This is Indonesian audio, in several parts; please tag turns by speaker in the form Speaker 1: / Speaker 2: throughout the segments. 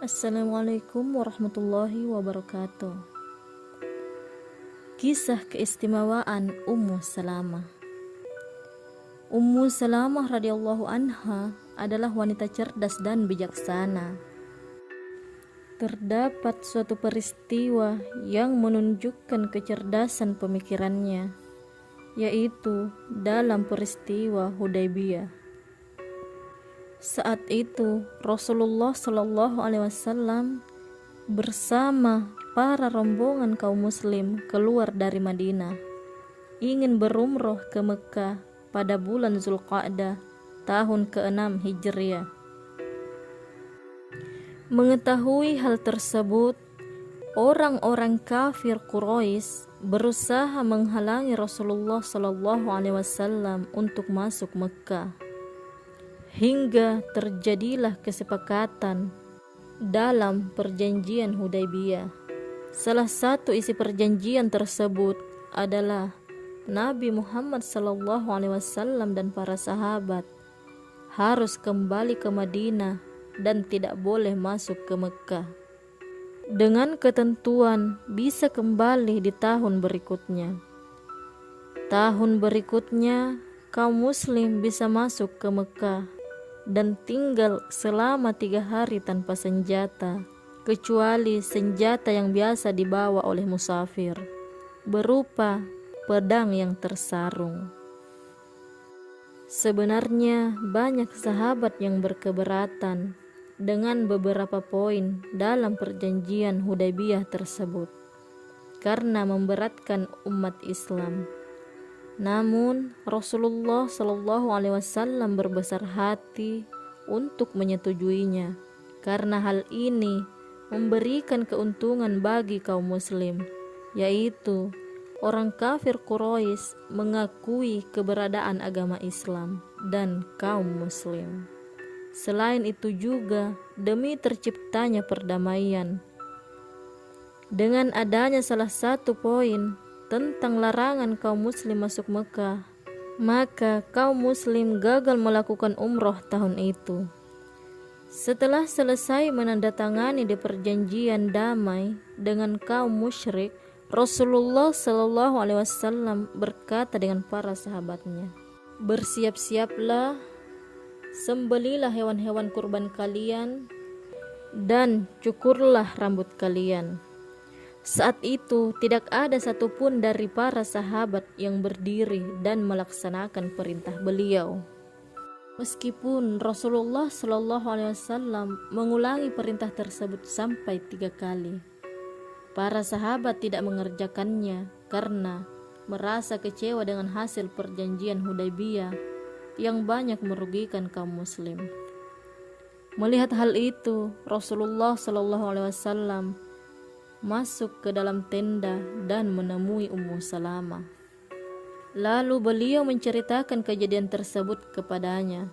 Speaker 1: Assalamualaikum warahmatullahi wabarakatuh. Kisah keistimewaan Ummu Salamah. Ummu Salamah radhiyallahu anha adalah wanita cerdas dan bijaksana. Terdapat suatu peristiwa yang menunjukkan kecerdasan pemikirannya, yaitu dalam peristiwa Hudaybiyah. Saat itu Rasulullah Shallallahu Alaihi Wasallam bersama para rombongan kaum muslim keluar dari Madinah, ingin berumroh ke Mekah pada bulan Zulqa'dah tahun ke-6 Hijriah. Mengetahui hal tersebut, orang-orang kafir Quraisy berusaha menghalangi Rasulullah Shallallahu Alaihi Wasallam untuk masuk Mekah, hingga terjadilah kesepakatan dalam perjanjian Hudaybiyah. Salah satu isi perjanjian tersebut adalah Nabi Muhammad SAW dan para sahabat harus kembali ke Madinah dan tidak boleh masuk ke Mekah, dengan ketentuan bisa kembali di tahun berikutnya. Tahun berikutnya kaum muslim bisa masuk ke Mekah dan tinggal selama 3 hari tanpa senjata, kecuali senjata yang biasa dibawa oleh musafir, berupa pedang yang tersarung. Sebenarnya banyak sahabat yang berkeberatan dengan beberapa poin dalam perjanjian Hudaybiyah tersebut, karena memberatkan umat Islam. Namun Rasulullah Shallallahu Alaihi Wasallam berbesar hati untuk menyetujuinya, karena hal ini memberikan keuntungan bagi kaum muslim, yaitu orang kafir Quraisy mengakui keberadaan agama Islam dan kaum muslim. Selain itu juga demi terciptanya perdamaian. Dengan adanya salah satu poin tentang larangan kaum muslim masuk Mekah, maka kaum muslim gagal melakukan umroh tahun itu. Setelah selesai menandatangani di perjanjian damai dengan kaum musyrik, Rasulullah Shallallahu Alaihi Wasallam berkata dengan para sahabatnya, "Bersiap-siaplah, sembelilah hewan-hewan kurban kalian dan cukurlah rambut kalian." Saat itu tidak ada satupun dari para sahabat yang berdiri dan melaksanakan perintah beliau. Meskipun Rasulullah Shallallahu Alaihi Wasallam mengulangi perintah tersebut sampai 3 kali, para sahabat tidak mengerjakannya karena merasa kecewa dengan hasil perjanjian Hudaybiyah yang banyak merugikan kaum muslim. Melihat hal itu, Rasulullah Shallallahu Alaihi Wasallam masuk ke dalam tenda dan menemui Ummu Salamah. Lalu beliau menceritakan kejadian tersebut kepadanya.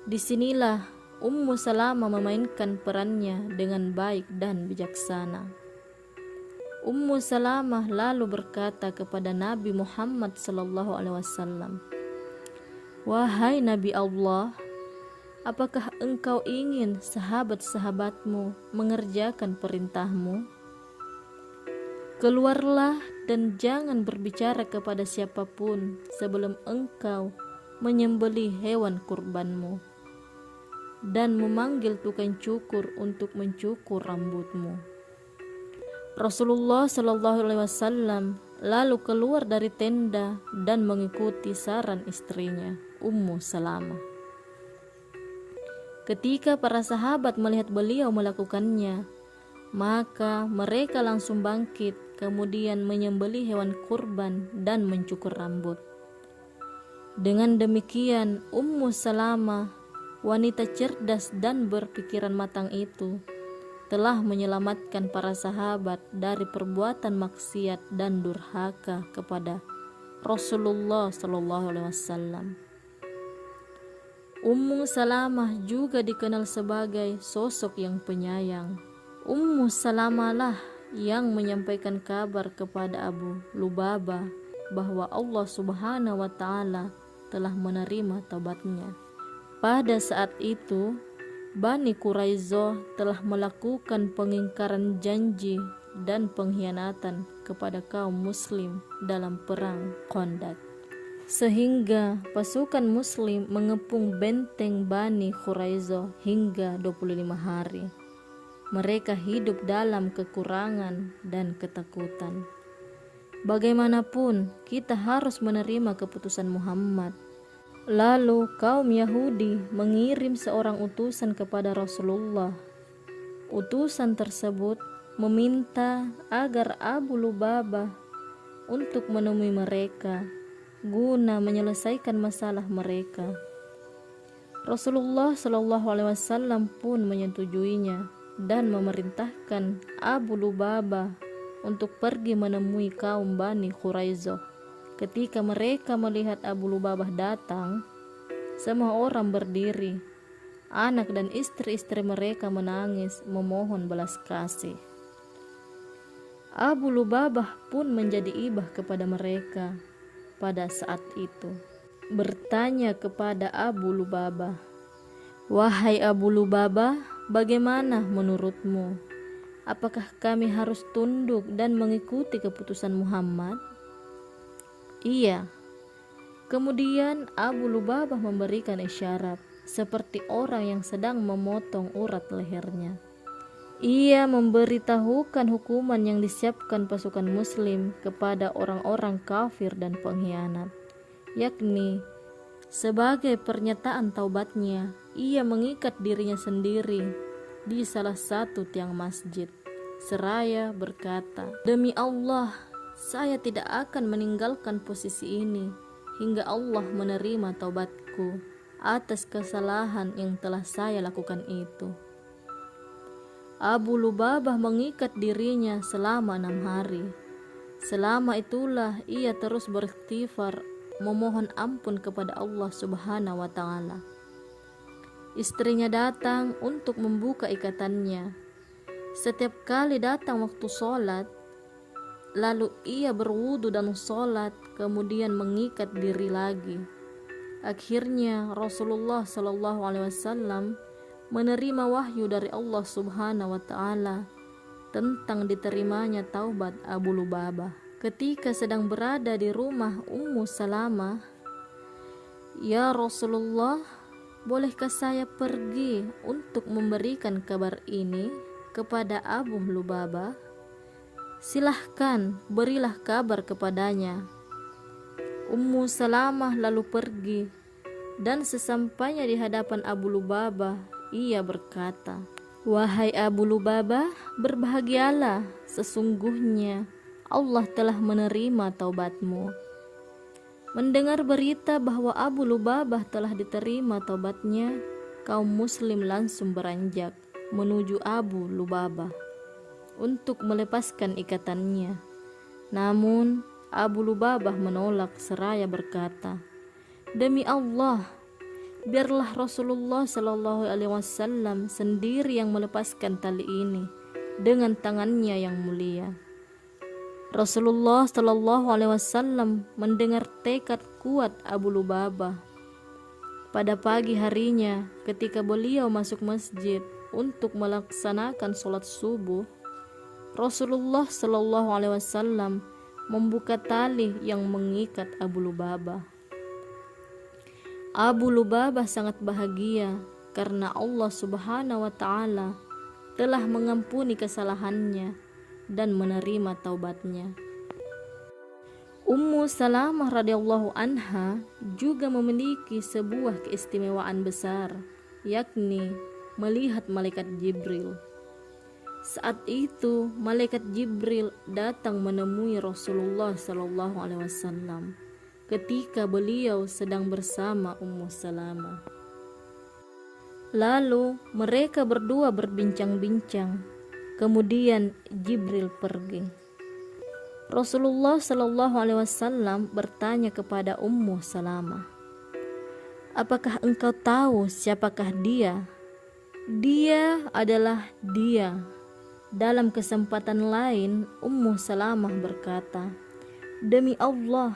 Speaker 1: Disinilah Ummu Salamah memainkan perannya dengan baik dan bijaksana. Ummu Salamah lalu berkata kepada Nabi Muhammad SAW, "Wahai Nabi Allah, apakah engkau ingin sahabat-sahabatmu mengerjakan perintahmu? Keluarlah dan jangan berbicara kepada siapapun sebelum engkau menyembelih hewan kurbanmu dan memanggil tukang cukur untuk mencukur rambutmu." Rasulullah Shallallahu Alaihi Wasallam lalu keluar dari tenda dan mengikuti saran istrinya, Ummu Salamah. Ketika para sahabat melihat beliau melakukannya, maka mereka langsung bangkit, kemudian menyembelih hewan kurban dan mencukur rambut. Dengan demikian, Ummu Salamah, wanita cerdas dan berpikiran matang itu, telah menyelamatkan para sahabat dari perbuatan maksiat dan durhaka kepada Rasulullah SAW. Ummu Salamah juga dikenal sebagai sosok yang penyayang. Ummu Salamah lah yang menyampaikan kabar kepada Abu Lubabah bahwa Allah Subhanahu wa Ta'ala telah menerima taubatnya. Pada saat itu, Bani Quraizoh telah melakukan pengingkaran janji dan pengkhianatan kepada kaum muslim dalam perang Khandaq, sehingga pasukan muslim mengepung benteng Bani Quraizoh hingga 25 hari. Mereka hidup dalam kekurangan dan ketakutan. Bagaimanapun, kita harus menerima keputusan Muhammad. Lalu kaum Yahudi mengirim seorang utusan kepada Rasulullah. Utusan tersebut meminta agar Abu Lubabah untuk menemui mereka guna menyelesaikan masalah mereka. Rasulullah SAW pun menyetujuinya dan memerintahkan Abu Lubabah untuk pergi menemui kaum Bani Quraizoh. Ketika mereka melihat Abu Lubabah datang, semua orang berdiri. Anak dan istri-istri mereka menangis memohon belas kasih. Abu Lubabah pun menjadi ibah kepada mereka pada saat itu, bertanya kepada Abu Lubabah, "Wahai Abu Lubabah, bagaimana menurutmu? Apakah kami harus tunduk dan mengikuti keputusan Muhammad?" Iya. Kemudian Abu Lubabah memberikan isyarat seperti orang yang sedang memotong urat lehernya. Ia memberitahukan hukuman yang disiapkan pasukan muslim kepada orang-orang kafir dan pengkhianat, yakni sebagai pernyataan taubatnya, ia mengikat dirinya sendiri di salah satu tiang masjid seraya berkata, "Demi Allah, saya tidak akan meninggalkan posisi ini hingga Allah menerima taubatku atas kesalahan yang telah saya lakukan itu." Abu Lubabah mengikat dirinya selama 6 hari. Selama itulah ia terus beristighfar, memohon ampun kepada Allah Subhanahu wa Ta'ala. Istrinya datang untuk membuka ikatannya. Setiap kali datang waktu sholat, lalu ia berwudu dan sholat, kemudian mengikat diri lagi. Akhirnya Rasulullah SAW menerima wahyu dari Allah Subhanahu wa Ta'ala tentang diterimanya taubat Abu Lubabah. Ketika sedang berada di rumah Ummu Salamah, "Ya Rasulullah, bolehkah saya pergi untuk memberikan kabar ini kepada Abu Lubabah?" "Silahkan, berilah kabar kepadanya." Ummu Salamah lalu pergi, dan sesampainya di hadapan Abu Lubabah, ia berkata, "Wahai Abu Lubabah, berbahagialah, sesungguhnya Allah telah menerima taubatmu." Mendengar berita bahwa Abu Lubabah telah diterima taubatnya, kaum muslim langsung beranjak menuju Abu Lubabah untuk melepaskan ikatannya. Namun Abu Lubabah menolak seraya berkata, "Demi Allah, biarlah Rasulullah SAW sendiri yang melepaskan tali ini dengan tangannya yang mulia." Rasulullah SAW mendengar tekad kuat Abu Lubabah. Pada pagi harinya, ketika beliau masuk masjid untuk melaksanakan sholat subuh, Rasulullah SAW membuka tali yang mengikat Abu Lubabah. Abu Lubabah sangat bahagia karena Allah Subhanahu wa Ta'ala telah mengampuni kesalahannya dan menerima taubatnya. Ummu Salamah radhiyallahu anha juga memiliki sebuah keistimewaan besar, yakni melihat malaikat Jibril. Saat itu malaikat Jibril datang menemui Rasulullah SAW ketika beliau sedang bersama Ummu Salamah. Lalu mereka berdua berbincang-bincang. Kemudian Jibril pergi. Rasulullah SAW bertanya kepada Ummu Salamah, "Apakah engkau tahu siapakah dia?" "Dia adalah dia." Dalam kesempatan lain, Ummu Salamah berkata, "Demi Allah,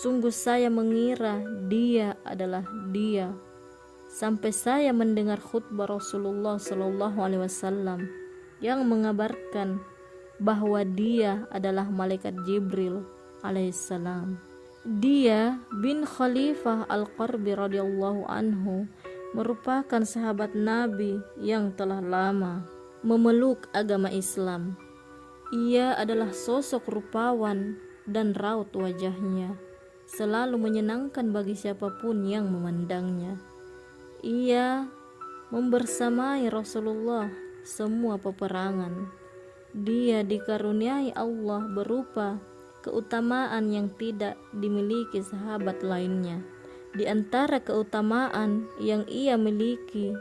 Speaker 1: sungguh saya mengira dia adalah dia." sampai saya mendengar khutbah Rasulullah Shallallahu Alaihi Wasallam yang mengabarkan bahwa dia adalah malaikat Jibril alaihissalam. Dia bin Khalifah Al-Qarbi radhiyallahu anhu merupakan sahabat Nabi yang telah lama memeluk agama Islam. Ia adalah sosok rupawan dan raut wajahnya selalu menyenangkan bagi siapapun yang memandangnya. Ia membersamai Rasulullah semua peperangan. Dia dikaruniai Allah berupa keutamaan yang tidak dimiliki sahabat lainnya. Di antara keutamaan yang ia miliki,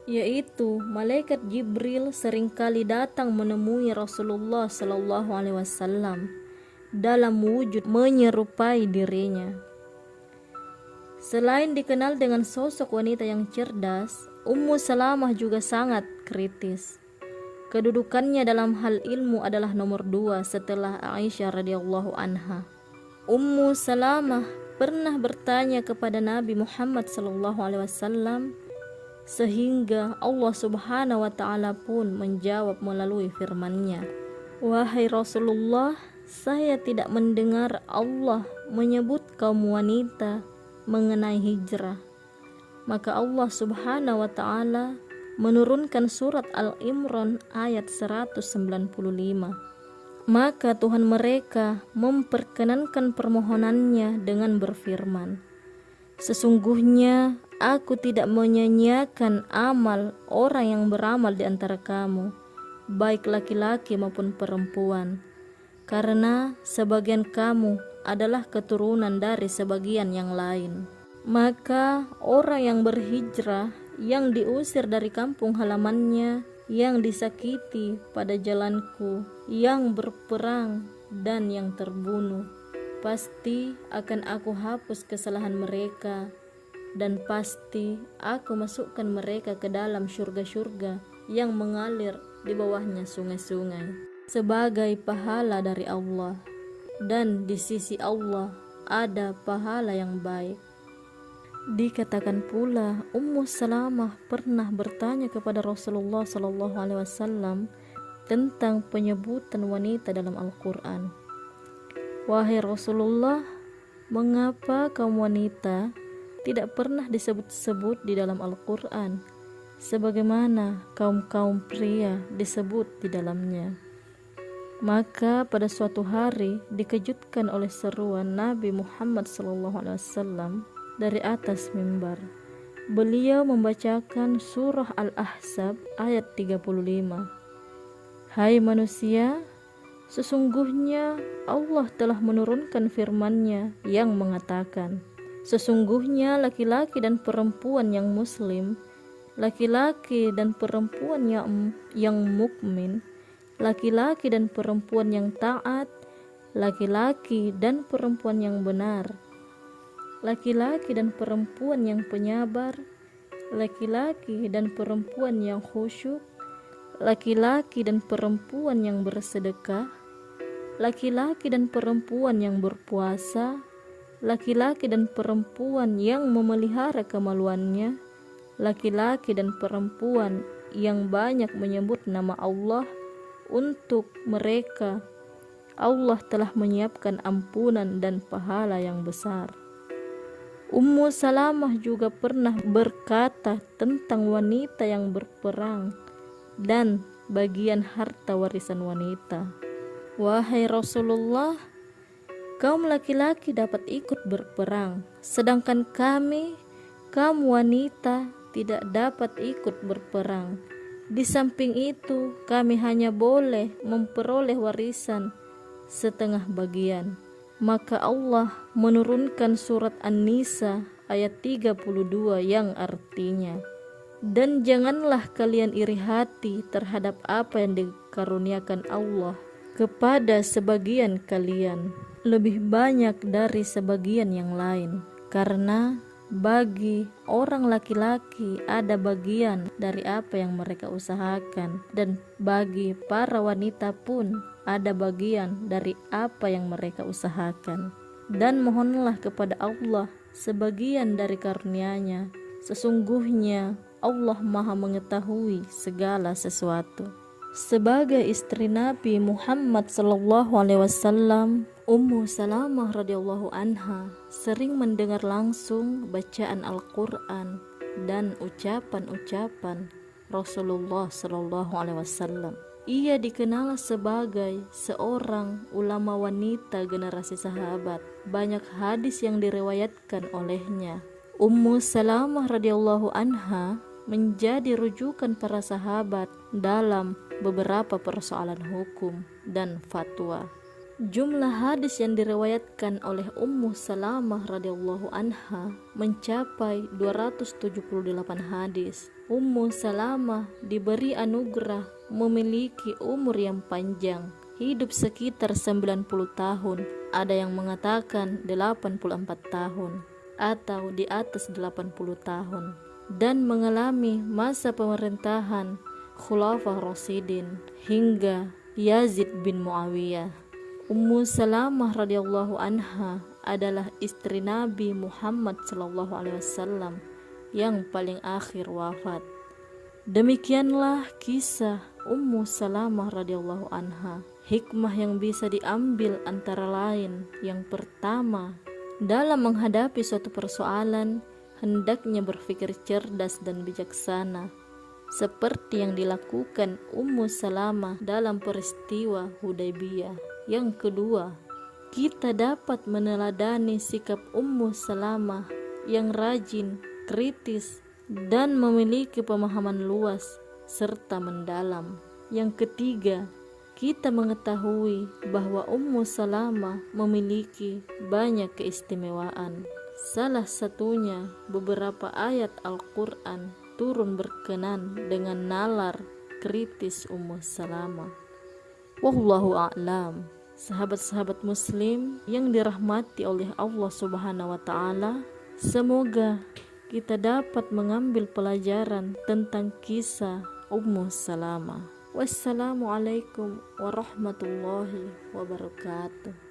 Speaker 1: yaitu malaikat Jibril seringkali datang menemui Rasulullah Shallallahu Alaihi Wasallam dalam wujud menyerupai dirinya. Selain dikenal dengan sosok wanita yang cerdas, Ummu Salamah juga sangat kritis. Kedudukannya dalam hal ilmu adalah nomor 2 setelah Aisyah radhiyallahu anha. Ummu Salamah pernah bertanya kepada Nabi Muhammad SAW, sehingga Allah Subhanahu wa Ta'ala pun menjawab melalui firman-Nya, "Wahai Rasulullah, saya tidak mendengar Allah menyebut kaum wanita mengenai hijrah." Maka Allah Subhanahu wa Ta'ala menurunkan surat Al-Imran ayat 195. Maka Tuhan mereka memperkenankan permohonannya dengan berfirman, "Sesungguhnya aku tidak menyanyiakan amal orang yang beramal di antara kamu, baik laki-laki maupun perempuan, karena sebagian kamu adalah keturunan dari sebagian yang lain." Maka orang yang berhijrah, yang diusir dari kampung halamannya, yang disakiti pada jalanku, yang berperang dan yang terbunuh, pasti akan aku hapus kesalahan mereka, dan pasti aku masukkan mereka ke dalam surga-surga yang mengalir di bawahnya sungai-sungai, sebagai pahala dari Allah, dan di sisi Allah ada pahala yang baik. Dikatakan pula Ummu Salamah pernah bertanya kepada Rasulullah SAW tentang penyebutan wanita dalam Al-Quran. "Wahai Rasulullah, mengapa kaum wanita tidak pernah disebut-sebut di dalam Al-Quran sebagaimana kaum-kaum pria disebut di dalamnya?" Maka pada suatu hari dikejutkan oleh seruan Nabi Muhammad SAW dari atas mimbar. Beliau membacakan surah Al-Ahzab ayat 35. "Hai manusia, sesungguhnya Allah telah menurunkan firman-Nya yang mengatakan, sesungguhnya laki-laki dan perempuan yang muslim, laki-laki dan perempuan yang mukmin, laki-laki dan perempuan yang taat, laki-laki dan perempuan yang benar, laki-laki dan perempuan yang penyabar, laki-laki dan perempuan yang khusyuk, laki-laki dan perempuan yang bersedekah, laki-laki dan perempuan yang berpuasa, laki-laki dan perempuan yang memelihara kemaluannya, laki-laki dan perempuan yang banyak menyebut nama Allah. Untuk mereka Allah telah menyiapkan ampunan dan pahala yang besar." Ummu Salamah juga pernah berkata tentang wanita yang berperang dan bagian harta warisan wanita, "Wahai Rasulullah, kaum laki-laki dapat ikut berperang, sedangkan kami, kaum wanita, tidak dapat ikut berperang. Di samping itu, kami hanya boleh memperoleh warisan setengah bagian." Maka Allah menurunkan surat An-Nisa ayat 32 yang artinya, "Dan janganlah kalian iri hati terhadap apa yang dikaruniakan Allah kepada sebagian kalian lebih banyak dari sebagian yang lain, karena bagi orang laki-laki ada bagian dari apa yang mereka usahakan, dan bagi para wanita pun ada bagian dari apa yang mereka usahakan. Dan mohonlah kepada Allah sebagian dari karunia-Nya, Sesungguhnya Allah Maha mengetahui segala sesuatu. Sebagai istri Nabi Muhammad SAW, Ummu Salamah radhiyallahu anha sering mendengar langsung bacaan Al-Quran dan ucapan-ucapan Rasulullah SAW. Ia dikenal sebagai seorang ulama wanita generasi sahabat. Banyak hadis yang diriwayatkan olehnya. Ummu Salamah radhiyallahu anha menjadi rujukan para sahabat dalam beberapa persoalan hukum dan fatwa. Jumlah hadis yang diriwayatkan oleh Ummu Salamah radhiyallahu anha mencapai 278 hadis. Ummu Salamah diberi anugerah memiliki umur yang panjang, hidup sekitar 90 tahun. Ada yang mengatakan 84 tahun atau di atas 80 tahun, dan mengalami masa pemerintahan Khulafah Rasyidin hingga Yazid bin Muawiyah. Ummu Salamah radhiyallahu anha adalah istri Nabi Muhammad SAW yang paling akhir wafat. Demikianlah kisah Ummu Salamah radhiyallahu anha. Hikmah yang bisa diambil antara lain, yang pertama, dalam menghadapi suatu persoalan hendaknya berpikir cerdas dan bijaksana, seperti yang dilakukan Ummu Salamah dalam peristiwa Hudaybiyah. Yang kedua, kita dapat meneladani sikap Ummu Salamah yang rajin, kritis, dan memiliki pemahaman luas serta mendalam. Yang ketiga, kita mengetahui bahwa Ummu Salamah memiliki banyak keistimewaan. Salah satunya beberapa ayat Al-Quran turun berkenan dengan nalar kritis Ummu Salamah. Wallahu a'lam. Sahabat-sahabat muslim yang dirahmati oleh Allah Subhanahu wa taala, semoga kita dapat mengambil pelajaran tentang kisah Ummu Salamah. Wassalamualaikum warahmatullahi wabarakatuh.